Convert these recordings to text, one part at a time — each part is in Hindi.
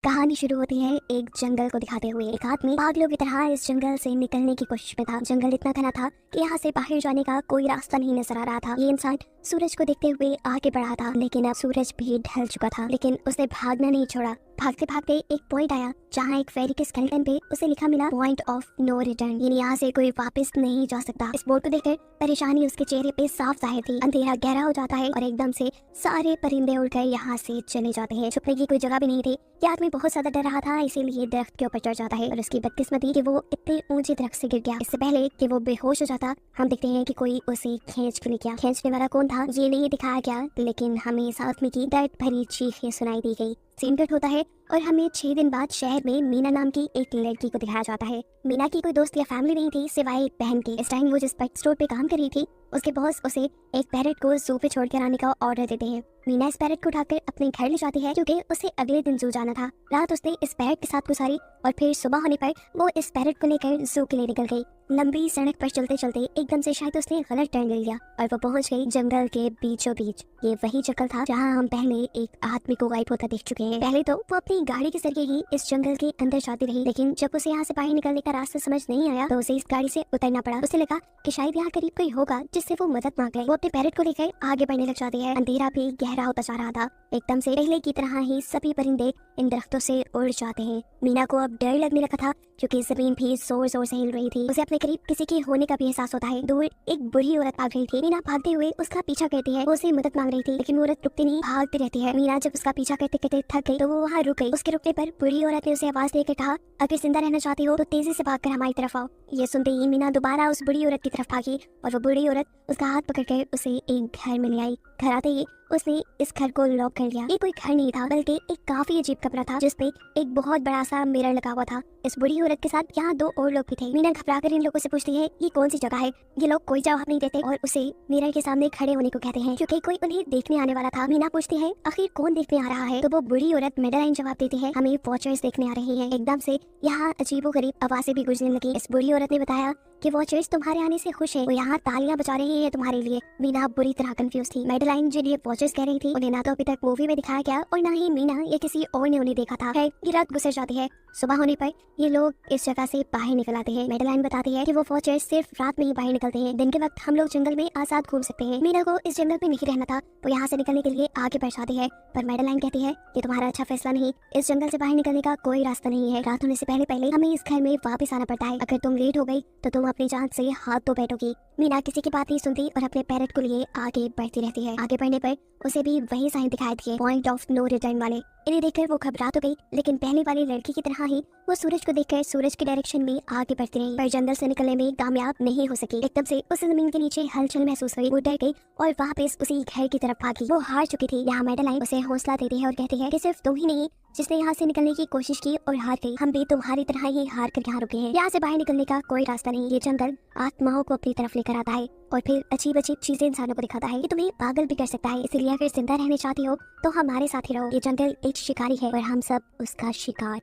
कहानी शुरू होती है एक जंगल को दिखाते हुए। एक आदमी पागलों की तरह इस जंगल से निकलने की कोशिश में था। जंगल इतना घना था कि यहाँ से बाहर जाने का कोई रास्ता नहीं नजर आ रहा था। ये इंसान सूरज को देखते हुए आगे बढ़ा था, लेकिन अब सूरज भी ढल चुका था। लेकिन उसने भागना नहीं छोड़ा। भागते भागते एक पॉइंट आया जहाँ एक फेरी के स्केलेटन पे उसे लिखा मिला पॉइंट ऑफ नो रिटर्न, यानी यहाँ से कोई वापस नहीं जा सकता। इस बोर्ड को देखकर परेशानी उसके चेहरे पे साफ जाहिर थी। अंधेरा गहरा हो जाता है और एकदम से सारे परिंदे उड़कर यहाँ से चले जाते हैं। छुपने की कोई जगह भी नहीं थी। ये आदमी बहुत ज्यादा डर रहा था, इसीलिए दरख्त के ऊपर चढ़ जाता है और उसकी बदकिस्मती कि वो इतने ऊंचे दरख्त से गिर गया। इससे पहले कि वो बेहोश हो जाता, हम देखते हैं कि कोई उसे खींच के ले गया। खींचने वाला कौन था ये नहीं दिखाया गया, लेकिन हमें इस आदमी की दर्द भरी चीखें सुनाई दी गई। सीन कट होता है और हमें 6 दिन बाद शहर में मीना नाम की एक लड़की को दिखाया जाता है। मीना की कोई दोस्त या फैमिली नहीं थी सिवाय एक बहन के। इस टाइम वो जिस पेट स्टोर पे काम कर रही थी, उसके बॉस उसे एक पैरेट को जू पे छोड़ कर आने का ऑर्डर देते हैं। मीना इस पैरेट को उठाकर अपने घर ले जाती है क्योंकि उसे अगले दिन जू जाना था। रात उसने इस पैरेट के साथ गुजारी और फिर सुबह होने पर वो इस पैरेट को लेकर जू के लिए निकल गई। लंबी सड़क पर चलते चलते एकदम से शायद उसने गलत टर्न ले लिया और वो पहुंच गई जंगल के बीचों बीच। ये वही जंगल था जहां हम पहले एक आदमी को गायब होता देख चुके हैं। पहले तो वो अपनी गाड़ी के जरिए ही इस जंगल के अंदर जाती रही, लेकिन जब उसे यहाँ से बाहर निकलने का रास्ता समझ नहीं आया तो उसे इस गाड़ी से उतरना पड़ा। उसे लगा कि शायद यहाँ करीब कोई होगा जिससे वो मदद मांग ले। वो अपने पैरेट को लेकर आगे बढ़ने लग जाती है। अंधेरा भी गहरा होता जा रहा था। एकदम से पहले की तरह ही सभी परिंदे इन दरख्तों से उड़ जाते हैं। मीना को अब डर लगने लगा था क्योंकि जमीन भी जोर जोर से हिल रही थी। उसे अपने करीब किसी के होने का भी एहसास होता है। दूर एक बुढ़ी औरत भाग रही थी। मीना भागते हुए उसका पीछा करती है। वो उसे मदद मांग रही थी, लेकिन वो औरत रुकती नहीं, भागती रहती है। मीना जब उसका पीछा करते करते थक गई तो वो वहाँ रुक गई। उसके रुकने पर बुढ़ी औरत ने उसे आवाज देकर कहा, अगर जिंदा रहना चाहती हो तो तेजी से भागकर हमारी तरफ आओ। ये सुनते ही मीना दोबारा उस बुढ़ी औरत की तरफ भागी और वो बुढ़ी औरत उसका हाथ पकड़कर उसे एक घर में ले आई। घर आते ही उसने इस घर को लॉक कर लिया। ये कोई घर नहीं था बल्कि एक काफी अजीब कमरा था जिसपे एक बहुत बड़ा सा मिरर लगा हुआ था। इस बुढ़ी औरत के साथ यहाँ 2 और लोग भी थे। मीना घबराकर इन लोगों से पूछती है ये कौन सी जगह है। ये लोग कोई जवाब नहीं देते और उसे मिरर के सामने खड़े होने को कहते हैं क्योंकि कोई उन्हें देखने आने वाला था। मीना पूछती है आखिर कौन देखने आ रहा है, तो वो बुढ़ी औरत मेडेलाइन जवाब देती है हमें वॉचर्स देखने आ रही है। एकदम से यहाँ अजीबोगरीब आवाजें भी गुजरने लगी। इस बुढ़ी औरत ने बताया कि वॉचर्स तुम्हारे आने से खुश है, वो यहाँ तालियां बजा रही है तुम्हारे लिए। मीना बुरी तरह कंफ्यूज थी। मेडेलाइन जिन्हें वॉचर्स कह रही थी उन्हें ना तो अभी तक मूवी में दिखाया गया और ना ही मीना या किसी और ने उन्हें देखा था। ये रात गुजर जाती है। सुबह होने पर ये लोग इस जगह से बाहर निकल आते हैं। मेडेलाइन बताती है कि वो वॉचर्स सिर्फ रात में ही बाहर निकलते हैं, दिन के वक्त हम लोग जंगल में आजाद घूम सकते हैं। मीना को इस जंगल में नहीं रहना था, वो यहाँ से निकलने के लिए आगे बढ़ जाती है, पर मेडेलाइन कहती है ये तुम्हारा अच्छा फैसला नहीं, इस जंगल से बाहर निकलने का कोई रास्ता नहीं है। रात होने से पहले पहले हमें इस घर में वापस आना पड़ता है। अगर तुम लेट हो गई तो तुम अपनी जान से हाथ धो बैठोगी। मीना किसी की बात नहीं सुनती और अपने पैरेट को लिए आगे बढ़ती रहती है। आगे बढ़ने पर उसे भी वही साइन दिखाई दिए, पॉइंट ऑफ नो रिटर्न वाले। इन्हें देखकर वो घबरा तो गई, लेकिन पहले वाली लड़की की तरह ही वो सूरज को देखकर सूरज के डायरेक्शन में आगे बढ़ती रही, पर जंगल से निकलने में कामयाब नहीं हो सकी। एकदम से उस जमीन के नीचे हलचल महसूस हुई। वो डर गई और वापस उसी घर की तरफ भागी। वो हार चुकी थी। यहाँ मेडेलाइन उसे हौसला देती है और कहती है कि सिर्फ तुम ही नहीं जिसने यहाँ से निकलने की कोशिश की और हार गई, हम भी तुम्हारी तरह ही हार कर यहाँ रुके हैं। यहाँ से बाहर निकलने का कोई रास्ता नहीं। ये जंगल आत्माओं को अपनी तरफ लेकर आता है और फिर अजीब अजीब चीजें इंसानों को दिखाता है। ये तुम्हें पागल भी कर सकता है, इसलिए अगर जिंदा रहना चाहती हो तो हमारे साथ ही रहो। ये जंगल एक शिकारी है और हम सब उसका शिकार।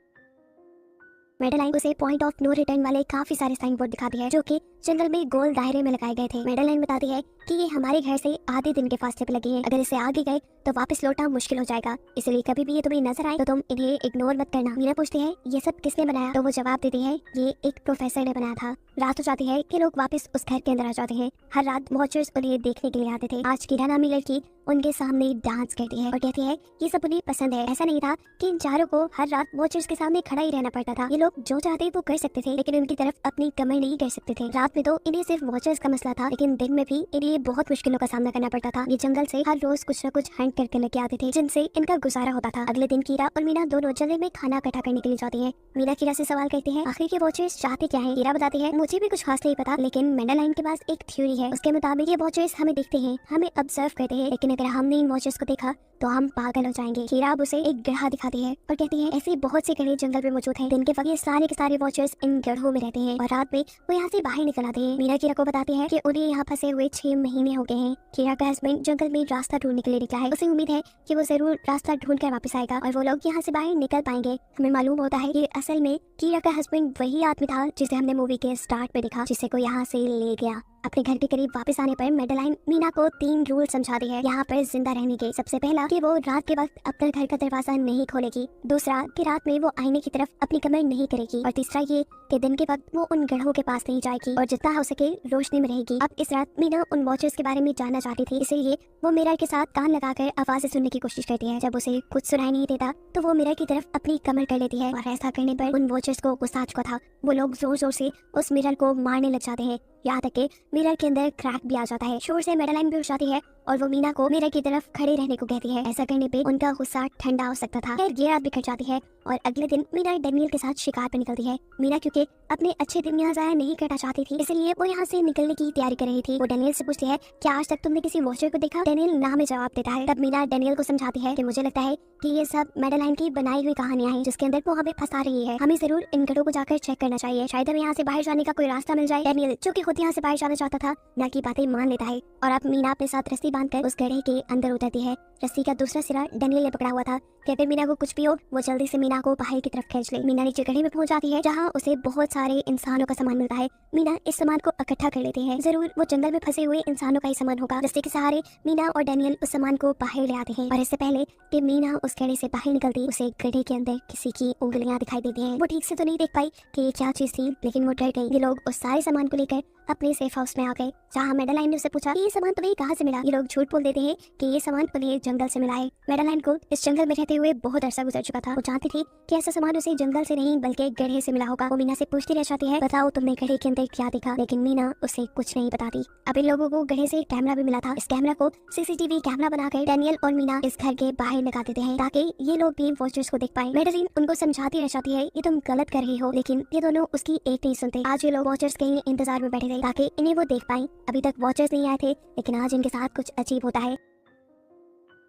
मेडेलाइन उसे पॉइंट ऑफ नो रिटर्न वाले काफी सारे साइन बोर्ड दिखाती है जो कि जंगल में गोल दायरे में लगाए गए थे। मेडेलाइन बताती है कि ये हमारे घर से आधे दिन के फासले पे लगे हैं, अगर इससे आगे गए तो वापस लौटना मुश्किल हो जाएगा, इसलिए कभी भी ये तुम्हें नजर आए तो तुम इन्हें इग्नोर मत करना। मीना पूछती है ये सब किसने बनाया, तो वो जवाब देती है ये एक प्रोफेसर ने बनाया था। रात हो जाती है कि लोग वापस उस घर के अंदर आ जाते हैं। हर रात वॉचर्स उन्हें देखने के लिए आते थे। आज कीरा नामी लड़की उनके सामने डांस करती है और कहती है ये सब उन्हें पसंद है। ऐसा नहीं था कि इन चारों को हर रात वॉचर्स के सामने खड़ा ही रहना पड़ता था। ये लोग जो चाहते वो कर सकते थे, लेकिन उनकी तरफ अपनी कमर नहीं कर सकते थे। रात में तो इन्हें सिर्फ वॉचर्स का मसला था, लेकिन दिन में भी इन्हें बहुत मुश्किलों का सामना करना पड़ता था। ये जंगल से हर रोज कुछ न कुछ हंट करके लेके आते थे जिनसे इनका गुजारा होता था। अगले दिन कीरा और मीना दोनों जंगल में खाना इकट्ठा करने के लिए जाती है। मीना कीरा से सवाल करती है आखिर के वॉचर्स चाहते क्या है। कीरा बताती है मुझे भी कुछ खास नहीं पता, लेकिन मेडेलाइन के पास एक थ्योरी है। उसके मुताबिक ये वॉचर्स हमें देखते हैं, हमें ऑब्जर्व करते हैं, लेकिन अगर हमने इन वॉचर्स को देखा तो हम पागल हो जाएंगे। कीरा अब उसे एक गड्ढा दिखाती है और कहती है ऐसे बहुत से गड्ढे जंगल में मौजूद हैं। दिन के वक्त ये सारे के सारे वॉचर्स इन गड्ढों में रहते हैं और रात में वो यहाँ से बाहर निकल आते हैं। मीना कीरा को बताती है कि उन्हें यहाँ फंसे हुए 6 महीने हो गए हैं। कीरा का हस्बैंड जंगल में रास्ता ढूंढने के लिए निकला है। उसे उम्मीद है कि वो जरूर रास्ता ढूंढ कर वापस आएगा और वो लोग यहाँ से बाहर निकल पाएंगे। हमें मालूम होता है कि असल में कीरा का हस्बैंड वही आदमी था जिसे हमने मूवी के स्टार्ट में देखा, जिसे को यहाँ से ले गया। अपने घर के करीब वापस आने पर मैडेलाइन मीना को 3 रूल समझाती है यहाँ पर जिंदा रहने के। सबसे पहला कि वो रात के वक्त अपने घर का दरवाजा नहीं खोलेगी। दूसरा कि रात में वो आईने की तरफ अपनी कमर नहीं करेगी। और तीसरा ये कि दिन के वक्त वो उन गढ़ों के पास नहीं जाएगी और जितना हो सके रोशनी में रहेगी। अब इस रात मीना उन वॉचर्स के बारे में जानना चाहती थी, इसलिए वो मिरर के साथ कान लगाकर आवाजें सुनने की कोशिश करती है। जब उसे कुछ सुनाई नहीं देता तो वो मिरर की तरफ अपनी कमर कर लेती है और ऐसा करने पर उन वॉचर्स को गुस्सा आ चुका था। वो लोग जोर जोर से उस मिरर को मारने लग जाते हैं, यहाँ तक कि मिरर के अंदर क्रैक भी आ जाता है। शोर से मैडेलाइन भी उठ जाती है और वो मीना को मिरर की तरफ खड़े रहने को कहती है। ऐसा करने पे उनका गुस्सा ठंडा हो सकता था। खैर ये रात बिखर जाती है और अगले दिन मीना डैनियल के साथ शिकार पर निकलती है। मीना क्योंकि अपने अच्छे दिन यहाँ जाया नहीं करना चाहती थी, इसलिए वो यहाँ से निकलने की तैयारी कर रही थी। वो डैनियल से पूछती है क्या आज तक तुमने किसी वॉचर को देखा? डैनियल ना में जवाब देता है। तब मीना डैनियल को समझाती है कि मुझे लगता है कि ये सब मैडेलाइन की बनाई हुई कहानियां हैं जिसके अंदर वो हमें फंसा रही है। हमें जरूर इन गढ़ों को जाकर चेक करना चाहिए, शायद हमें यहाँ से बाहर जाने का कोई रास्ता मिल जाए। डैनियल जो कि खुद यहाँ से बाहर जाना चाहता था ना की बातें मान लेता है और अब मीना अपने साथ रस्सी बांधकर उस गड्ढे के अंदर उतरती है। रस्सी का दूसरा सिरा डैनियल ने पकड़ा हुआ था कि अगर मीना को कुछ भी हो वो जल्दी से मीना को बाहर की तरफ खींच ले। मीना नीचे गड्ढे में पहुंच जाती है जहाँ उसे बहुत सारे इंसानों का सामान मिलता है। मीना इस सामान को इकट्ठा कर लेती है, जरूर वो जंगल में फंसे हुए इंसानों का ही सामान होगा। रस्सी के सहारे मीना और डैनियल उस सामान को बाहर ले आते हैं और इससे पहले कि मीना उस गड्ढे से बाहर निकलती उसे गड्ढे के अंदर किसी की उंगलियां दिखाई देती हैं। वो ठीक से तो नहीं देख पाई कि ये क्या चीज थी, लेकिन वो डर गई। ये लोग उस सारे सामान को लेकर अपने सेफ हाउस में आ गए जहाँ मैडेलाइन ने उससे पूछा कि ये सामान तुम्हें कहाँ से मिला। ये लोग झूठ बोल देते हैं कि ये सामान उन्हें जंगल से मिला है। मैडेलाइन को इस जंगल में रहते हुए बहुत अरसा गुजर चुका था। वो जानती थी कि ऐसा सामान उसे जंगल से नहीं बल्कि गड्ढे से मिला होगा। वो मीना से पूछती रह जाती है बताओ तुमने गड्ढे के अंदर क्या देखा, लेकिन मीना उसे कुछ नहीं बताती। अब इन लोगों को गड्ढे से एक कैमरा भी मिला था। इस कैमरा को सीसीटीवी कैमरा बनाकर डैनियल और मीना इस घर के बाहर लगा देते हैं ताकि ये लोग भी वॉचर्स को देख पाए। मैडेलाइन उनको समझाती रह जाती है ये तुम गलत कर रही हो, लेकिन ये दोनों उसकी एक नहीं सुनते। आज ये लोग वॉचर्स के इंतजार में बैठे थे ताकि इन्हें वो देख पाए। अभी तक वॉचर्स नहीं आए थे, लेकिन आज इनके साथ कुछ अजीब होता है।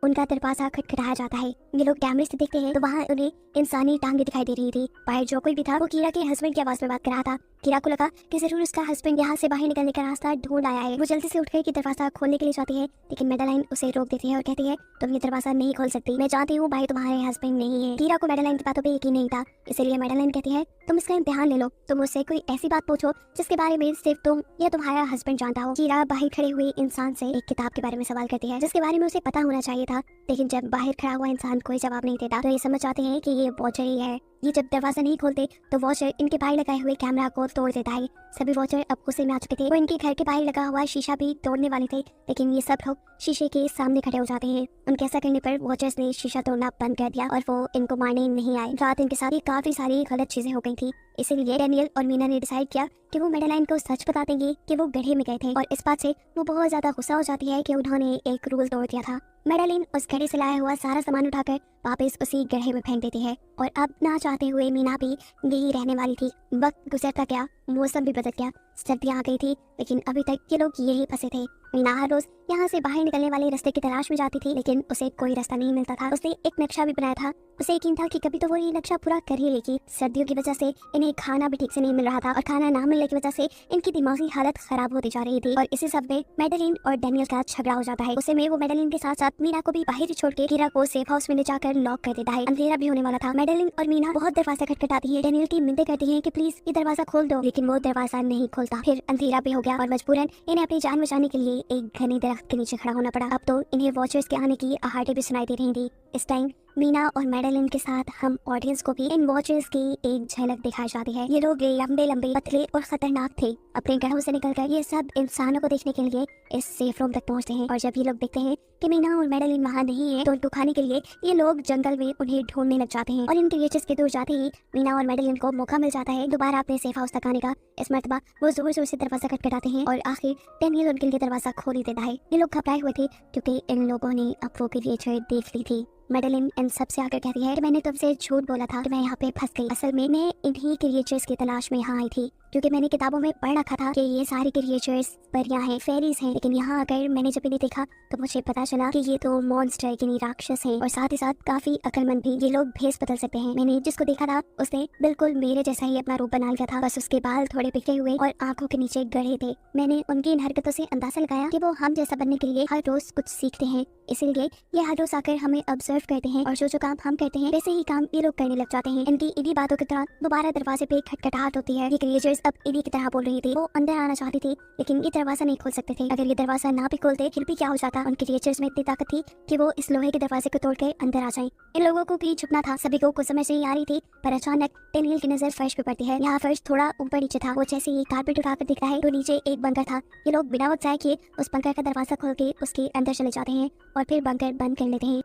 उनका दरवाजा खटखटाया जाता है। ये लोग कैमरे से देखते हैं तो वहाँ उन्हें इंसानी टांगे दिखाई दे रही थी। बाहर जो कोई भी था वो कीरा के हस्बैंड की आवाज में बात कर रहा था। कीरा को लगा कि जरूर उसका हस्बैंड यहाँ से बाहर निकलने का रास्ता ढूंढ आया है। वो जल्दी से उठकर के दरवाजा खोलने के लिए जाती है, लेकिन मैडेलाइन उसे रोक देती है और कहती है तुम ये दरवाजा नहीं खोल सकती। मैं जानती हूँ भाई तुम्हारे हस्बैंड नहीं है। कीरा को मैडेलाइन की बातों पर यकीन नहीं था, इसलिए मैडेलाइन कहती है तुम इसका इम्तिहान ले लो। तुम मुझसे कोई ऐसी बात पूछो जिसके बारे में सिर्फ तुम या तुम्हारा हस्बैंड जानता हो। कीरा बाहर खड़े हुए इंसान से एक किताब के बारे में सवाल करती है जिसके बारे में उसे पता होना चाहिए था, लेकिन जब बाहर खड़ा हुआ इंसान कोई जवाब नहीं देता तो ये समझ जाते हैं कि ये वॉचर ही है। ये जब दरवाजा नहीं खोलते तो वॉचर इनके बाहर लगाए हुए कैमरा को तोड़ देता है। सभी वॉचर अब गुस्से में आ चुके थे। वो इनके घर के बाहर लगा हुआ शीशा भी तोड़ने वाले थे, लेकिन ये सब लोग शीशे के सामने खड़े हो जाते हैं। उनके ऐसा करने पर वॉचर्स ने शीशा तोड़ना बंद कर दिया और वो इनको मारने नहीं आए। रात इनके साथ काफी सारी गलत चीजें हो गई थी, इसीलिए डैनियल और मीना ने डिसाइड किया कि वो मैडेलाइन को सच बता देंगे कि वो गड्ढे में गए थे। और इस बात से वो बहुत ज्यादा गुस्सा हो जाती है कि उन्होंने एक रूल तोड़ दिया था। मैडेलाइन उस गड्ढे से लाया हुआ सारा सामान उठाकर वापस उसी गड्ढे में फेंक देती है और अब ना चाहते हुए मीना भी यही रहने वाली थी। वक्त गुजरता गया, मौसम भी बदल गया, सर्दियाँ आ गई थी, लेकिन अभी तक ये लोग यही फंसे थे। मीना हर रोज यहाँ से बाहर निकलने वाले रास्ते की तलाश में जाती थी, लेकिन उसे कोई रास्ता नहीं मिलता था। उसने एक नक्शा भी बनाया था, उसे यकीन था कि कभी तो वो ये नक्शा पूरा कर ही लेगी। सर्दियों की वजह से इन्हें खाना भी ठीक से नहीं मिल रहा था और खाना ना मिलने की वजह से इनकी दिमागी हालत खराब होती जा रही थी। और इसी सब में मैडेलिन और डैनियल का झगड़ा हो जाता है। उसे में वो मैडेलिन के साथ साथ मीना को भी बाहर ही छोड़ के कीरा को सेफ हाउस में ले जाकर लॉक कर देता है। अंधेरा भी होने वाला था। मैडेलिन और मीना बहुत दरवाजा खटखटाती है, डैनियल की मिन्नतें करती है कि प्लीज ये दरवाजा खोल दो, लेकिन वो दरवाजा नहीं खोलता। फिर अंधेरा भी हो गया और मजबूरन इन्हें अपनी जान बचाने के लिए एक घने दरख्त के नीचे खड़ा होना पड़ा। अब तो इन्हें वॉचर्स के आने की आहटें भी सुनाई दे रही थी। इस टाइम मीना और मैडेलिन के साथ हम ऑडियंस को भी इन वॉचर्स की एक झलक दिखाई जाती है। ये लोग लंबे लंबे, पतले और खतरनाक थे। अपने घरों से निकलकर ये सब इंसानों को देखने के लिए इस सेफ रूम तक पहुंचते हैं और जब ये लोग देखते हैं कि मीना और मैडेलिन वहाँ नहीं है तो उनको खाने के लिए ये लोग जंगल में उन्हें ढूंढने लग जाते हैं। और इन क्रिएचर्स के दूर जाते ही मीना और मैडेलिन को मौका मिल जाता है दोबारा अपने सेफ हाउस तक आने का। इस मर्तबा वो जोर जोर से दरवाजा खटखटाते हैं और आखिर डैनियल उनके लिए दरवाजा खोल ही देता है। ये लोग घबराए हुए थे क्योंकि इन लोगों ने अब वो क्रिएचर देख ली थी। मैडेलिन इन सबसे आकर कहती है कि मैंने तुमसे झूठ बोला था कि मैं यहाँ पे फंस गई। असल में मैं इन्हीं क्रिएचर्स की तलाश में यहाँ आई थी क्योंकि मैंने किताबों में पढ़ रखा था कि ये सारे क्रिएचर्स परियां हैं, फेरीज हैं, लेकिन यहाँ आकर मैंने जब इन्हें देखा तो मुझे पता चला कि ये तो मॉन्स्टर यानी राक्षस हैं और साथ ही साथ काफी अक्लमंद भी। ये लोग भेस बदल सकते हैं। मैंने जिसको देखा था उसने बिल्कुल मेरे जैसा ही अपना रूप बना लिया था, बस उसके बाल थोड़े बिखरे हुए और आंखों के नीचे गड़े थे। मैंने उनकी इन हरकतों से अंदाजा लगाया कि वो हम जैसा बनने के लिए हर रोज कुछ सीखते हैं, इसीलिए ये हर रोज आकर हमें ऑब्जर्व करते हैं और जो काम हम करते हैं वैसे ही काम ये लोग करने लग जाते हैं। इनकी इन्हीं बातों के दौरान दोबारा दरवाजे पे खटखटाहट होती है। ये क्रिएचर्स अब इन्हीं की तरह बोल रही थी। वो अंदर आना चाहती थी लेकिन ये दरवाजा नहीं खोल सकते थे। अगर ये दरवाजा ना भी खोलते फिर भी क्या हो जाता, उनके क्रिएचर्स में इतनी ताकत थी कि वो इस लोहे के दरवाजे को तोड़ के अंदर आ जाए। इन लोगों को भी छुपना था, सभी को कुछ समझ नहीं आ रही थी। पर अचानक डेनियल की नजर फर्श पे पड़ती है। यहाँ फर्श थोड़ा ऊपर नीचे था। वो जैसे ही कारपेट उठाकर दिख रहा है तो नीचे एक बंकर था। ये लोग बिना वक्त जाए किए उस बंकर का दरवाजा खोल के उसके अंदर चले जाते हैं और फिर बंकर बंद कर लेते हैं।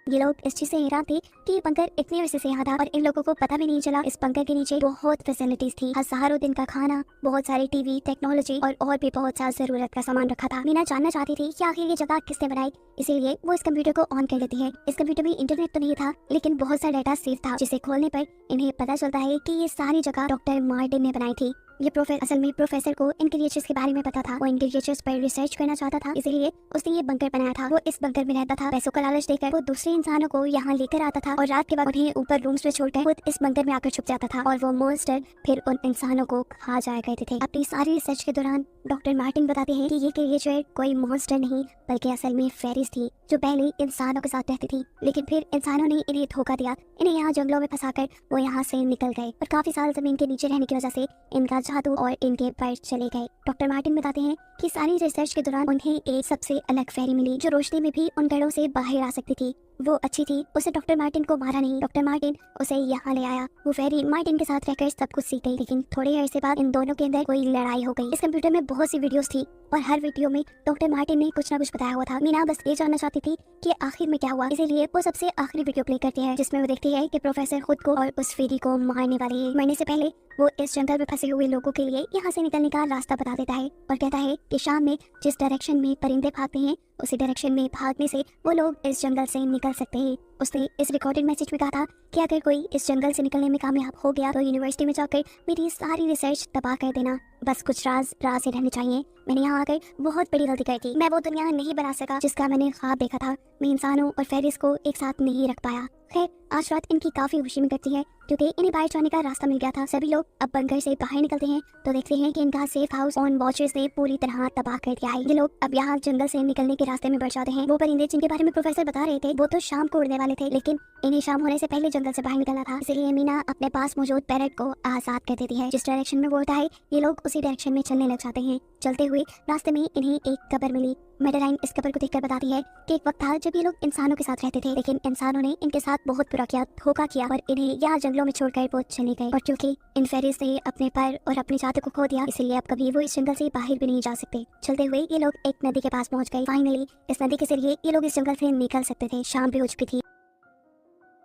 ये लोग इस चीज से हैरान थे कि ये बंकर इतनी वजह से यहाँ था और इन लोगों को पता भी नहीं चला इस बंकर के नीचे बहुत फैसिलिटीज थी। हजारों दिन का खाना, बहुत सारे टीवी, टेक्नोलॉजी और भी बहुत सारा जरूरत का सामान रखा था। मीना जानना चाहती थी कि आखिर ये जगह किसने बनाई, इसीलिए वो इस कंप्यूटर को ऑन कर लेती है। इस कंप्यूटर में इंटरनेट तो नहीं था लेकिन बहुत सारा डाटा सेव था, जिसे खोलने पर इन्हें पता चलता है कि ये सारी जगह डॉक्टर मार्टिन ने बनाई थी। ये असल में प्रोफेसर को इन क्रिएचर्स के बारे में पता था। वो इन क्रिएचर्स पर रिसर्च करना चाहता था, इसलिए उसने ये बंकर बनाया था। वो इस बंकर में रहता था। पैसों का लालच देकर वो दूसरे इंसानों को यहाँ लेकर आता था और रात के वक्त उन्हें ऊपर रूम्स में छोड़कर खुद इस बंकर में आकर छुप जाता था और वो मॉन्स्टर फिर उन इंसानों को खा जाया करते थे। अपनी सारी रिसर्च के दौरान डॉक्टर मार्टिन बताते हैं कि ये क्रिएचर कोई मॉन्स्टर नहीं बल्कि असल में फेरीज थी जो पहले इंसानों के साथ रहती थी, लेकिन फिर इंसानों ने इन्हें धोखा दिया। इन्हें यहाँ जंगलों में फंसाकर वो यहाँ से निकल गए और काफी साल जमीन के नीचे रहने की वजह से इनका जादू और इनके पर चले गए। डॉक्टर मार्टिन बताते हैं कि सारी रिसर्च के दौरान उन्हें एक सबसे अलग फेरी मिली जो रोशनी में भी उन घरों से बाहर आ सकती थी। वो अच्छी थी, उसे डॉक्टर मार्टिन को मारा नहीं। डॉक्टर मार्टिन उसे यहाँ ले आया। वो फेरी मार्टिन के साथ रहकर सब कुछ सीख गई, लेकिन थोड़े अरसे बाद इन दोनों के अंदर कोई लड़ाई हो गई। इस कंप्यूटर में बहुत सी वीडियोस थी और हर वीडियो में डॉक्टर मार्टिन ने कुछ ना कुछ बताया हुआ था। मीना बस ये जानना चाहती थी कि आखिर में क्या हुआ, इसीलिए वो सबसे आखिरी वीडियो प्ले करती है जिसमें वो देखती है कि प्रोफेसर खुद को और उस फेरी को मारने वाली है। मरने से पहले वो इस जंगल में फंसे हुए लोगों के लिए यहाँ से निकलने का रास्ता बता देता है और कहता है कि शाम में जिस डायरेक्शन में परिंदे भागते हैं उसी डायरेक्शन में भागने से वो लोग इस जंगल से निकल सकते हैं। उसने इस रिकॉर्डेड मैसेज में कहा था कि अगर कोई इस जंगल से निकलने में कामयाब हो गया तो यूनिवर्सिटी में जाकर मेरी सारी रिसर्च तबाह कर देना। बस कुछ राज से रहने चाहिए। मैंने यहाँ आकर बहुत बड़ी गलती कर दी। मैं वो दुनिया नहीं बना सका जिसका मैंने ख्वाब देखा था। मैं इंसानों और फेरिस को एक साथ नहीं रख पाया। खैर आज रात इनकी काफी खुशी में कटती है क्योंकि इन्हें बाहर जाने का रास्ता मिल गया था। सभी लोग अब बंकर से बाहर निकलते हैं तो देखते हैं कि इनका सेफ हाउस ऑन वॉचर्स ने पूरी तरह तबाह कर दिया है। ये लोग अब यहाँ जंगल से निकलने के रास्ते में बढ़ जाते हैं। वो परिंदे जिनके बारे में प्रोफेसर बता रहे थे वो तो शाम को उड़ने वाले थे, लेकिन इन्हें शाम होने से पहले जंगल से बाहर निकलना था, इसलिए मीना अपने पास मौजूद पैरट को आजाद कर देती है। जिस डायरेक्शन में वो होता है ये लोग उसी डायरेक्शन में चलने लग जाते हैं। चलते हुए रास्ते में इन्हें एक कब्र मिली। मेडेलाइन इस कब्र को देखकर बताती है कि एक वक्त था जब ये लोग इंसानों के साथ रहते थे, लेकिन इंसानों ने इनके साथ बहुत बुरा किया, धोखा किया और इन्हें यहाँ जंगलों में छोड़कर वो चले गए। और क्योंकि इन फेरिस ने अपने पर और अपनी जात को खो दिया, इसलिए अब कभी वो इस जंगल से बाहर भी नहीं जा सकते। चलते हुए ये लोग एक नदी के पास पहुंच गए। फाइनली इस नदी के जरिए ये लोग इस जंगल से निकल सकते थे। शाम भी हो चुकी थी।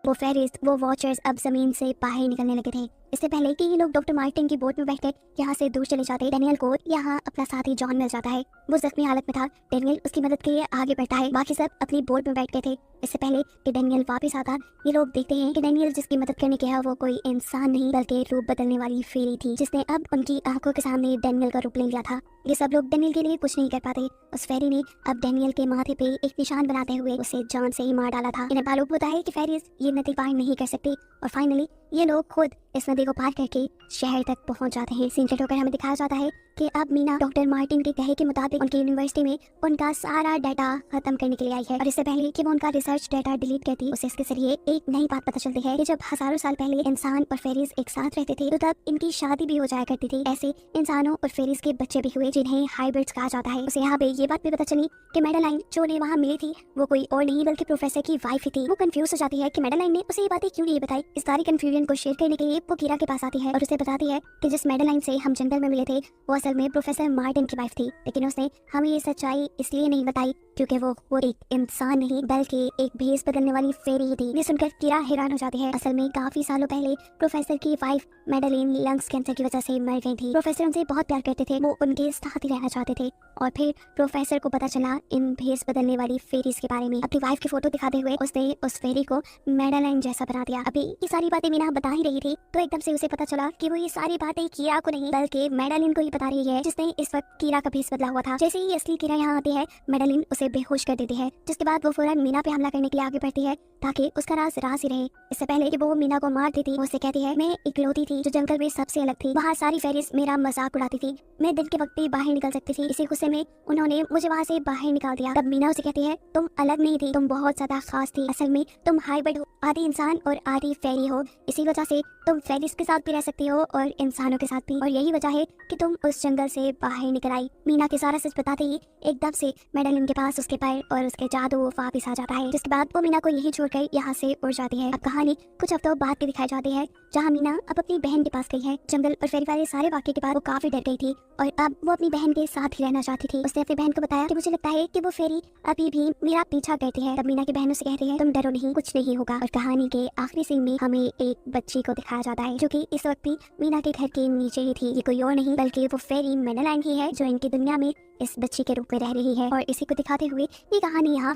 वो फेरिस, वो वॉचर्स अब जमीन से बाहर निकलने लगे थे। इससे पहले कि ये लोग डॉक्टर मार्टिन की बोट में बैठकर यहाँ से दूर चले जाते, डेनियल को यहाँ अपना साथी जॉन मिल जाता है। वो जख्मी हालत में था। डेनियल उसकी मदद के लिए आगे बढ़ता है। बाकी सब अपनी बोट में बैठ गए थे। इससे पहले कि डेनियल वापस आता ये लोग देखते हैं कि डेनियल जिसकी मदद करने गया वो कोई इंसान नहीं बल्कि रूप बदलने वाली फेरी थी जिसने अब उनकी आंखों के सामने डेनियल का रूप ले लिया था। ये सब लोग डेनियल के लिए कुछ नहीं कर पाते। उस फेरी ने अब डेनियल के माथे पे एक निशान बनाते हुए उसे जान से ही मार डाला था। इन्हें मालूम होता है कि फेरिस ये नदी पार नहीं कर सकती और फाइनली ये लोग खुद इस नदी को पार करके शहर तक पहुंच जाते हैं। सीन कट होकर हमें दिखाया जाता है कि अब मीना डॉक्टर मार्टिन के कहे के मुताबिक उनकी यूनिवर्सिटी में उनका सारा डाटा खत्म करने के लिए आई है और इससे पहले कि वो उनका रिसर्च डाटा डिलीट करती उसे इसके जरिए एक नई बात पता चलती है कि जब हजारों साल पहले इंसान और फेरिस एक साथ रहते थे तो तब इनकी शादी भी हो जाया करती थी। ऐसे इंसानों और फेरिस के बच्चे भी हुए जिन्हें हाइब्रिड्स कहा जाता है। उसे यहाँ पे ये बात भी पता चली कि मेडेलाइन जो उन्हें वहाँ मिली थी वो कोई और नहीं बल्कि प्रोफेसर की वाइफ ही थी। वो कंफ्यूज हो जाती है कि मेडेलाइन ने उसे ये बातें क्यों नहीं बताई। इस सारी कंफ्यूजन को शेयर करने के लिए वो कीरा के पास आती है और उसे बताती है कि जिस मेडेलाइन से हम जंगल में मिले थे वो असल में प्रोफेसर मार्टिन की वाइफ थी, लेकिन उसने हमें ये सच्चाई इसलिए नहीं बताई क्योंकि वो एक इंसान नहीं बल्कि एक भेस बदलने वाली फेरी थी। ये सुनकर कीरा हैरान हो जाती है। असल में काफी सालों पहले प्रोफेसर की वाइफ मेडेलिन लंग्स कैंसर की वजह से मर गई थी। प्रोफेसर उनसे बहुत प्यार करते थे, वो उनके साथ ही रहना चाहते थे और फिर प्रोफेसर को पता चला इन भेस बदलने वाली फेरीज के बारे में। अपनी वाइफ की फोटो दिखाते हुए उसने उस फेरी को मेडेलाइन जैसा बना दिया। अभी ये सारी बातें मीना बता ही रही थी तो एकदम से उसे पता चला कि वो ये सारी बातें कीरा को नहीं बल्कि मेडेलिन को ही बता रही है जिसने इस वक्त कीरा का भेस बदला हुआ था। जैसे ही असली कीरा यहाँ आती है मेडेलिन उसे उसे बेहोश कर देती है, जिसके बाद वो फौरन मीना पे हमला करने के लिए आगे बढ़ती है ताकि उसका राज ही रहे। इससे पहले कि वो मीना को मार देती, वो उसे कहती है, मैं इकलौती थी जो जंगल में सबसे अलग थी, वहाँ सारी फेरिस मेरा मजाक उड़ाती थी, मैं दिन के वक्त भी बाहर निकल सकती थी, इसी गुस्से में उन्होंने मुझे वहाँ से बाहर निकाल दिया। तब मीना उसे कहती है, तुम अलग नहीं थी, तुम बहुत ज्यादा खास थी, असल में तुम हाइब्रिड हो, आधी इंसान और आधी फेरी हो, इसी वजह से तुम फेरिस के साथ भी रह सकती हो और इंसानों के साथ भी, और यही वजह है कि तुम उस जंगल से बाहर निकल आई। मीना के सारा सच बताते ही एकदम से मैडेलिन के पास उसके पर और उसके जादू वापिस आ जाता है, जिसके बाद वो मीना को यही छोड़कर यहाँ से उड़ जाती है। अब कहानी कुछ हफ्तों बाद की दिखाई जाती है, जहाँ मीना अब अपनी बहन के पास गई है। जंगल और फेरी वाले सारे वाक्य के बाद वो काफी डर गई थी और अब वो अपनी बहन के साथ ही रहना चाहती थी। उसने अपनी बहन को बताया कि मुझे लगता है कि वो फेरी अभी भी मेरा पीछा करती है। तब मीना की बहन उसे कहती है, तुम डरो नहीं, कुछ नहीं होगा। और कहानी के आखिरी सीन में हमें एक बच्ची को दिखाया जाता है जो कि इस वक्त भी मीना के घर के नीचे ही थी। ये कोई और नहीं बल्कि वो फेरी मैडेलाइन ही है जो इनकी दुनिया में इस बच्ची के रूप में रह रही है। और इसी को दिखाते हुए ये कहानी यहाँ